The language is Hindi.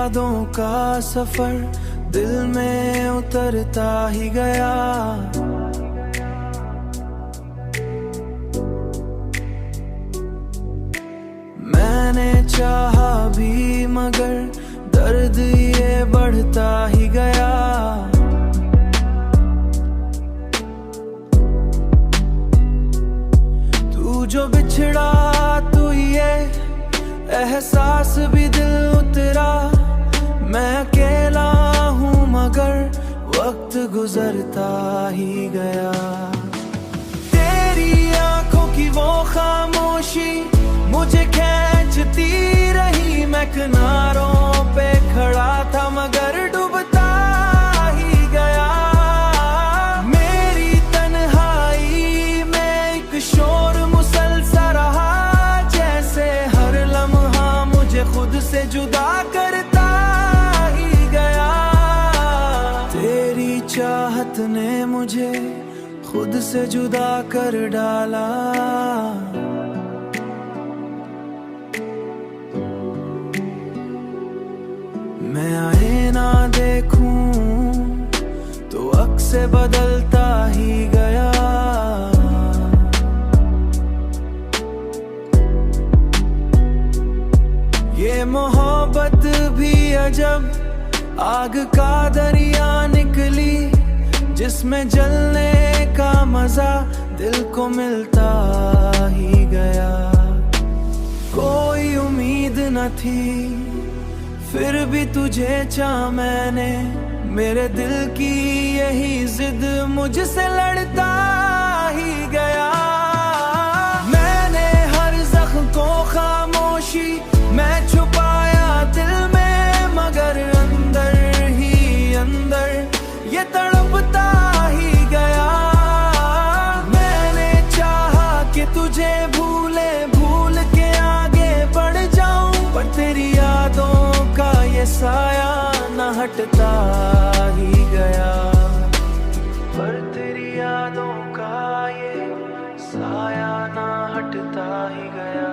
यादों का सफर दिल में उतरता ही गया। मैंने चाहा भी मगर दर्द ये बढ़ता ही गया। तू जो बिछड़ा तू ये एहसास भी दिल उतरा। मैं अकेला हूँ मगर वक्त गुजरता ही गया। तेरी आंखों की वो खामोशी मुझे खींचती रही। मैं किनारों पे खड़ा था मगर डूबता ही गया। मेरी तन्हाई में एक शोर मुसलसल रहा, जैसे हर लम्हा मुझे खुद से जुदा करता ही गया। तेरी चाहत ने मुझे खुद से जुदा कर डाला। मैं आईना देखूं तो अक्स से बदलता ही गया। ये मोहब्बत भी अजब आग का दरिया निकली, जिसमें जलने का मजा दिल को मिलता ही गया। कोई उम्मीद न थी फिर भी तुझे चाहा मैंने। मेरे दिल की यही जिद मुझसे लड़ता ही गया। मैंने हर जख्म को खामोशी मैं छुपाया दिल में, मगर अंदर ही अंदर ये तड़पता ही गया। मैंने चाहा कि तुझे भूल के आगे बढ़ जाऊं, पर तेरी यादों का ये साया न हटता ही गया। पर तेरी यादों का ये साया न हटता ही गया।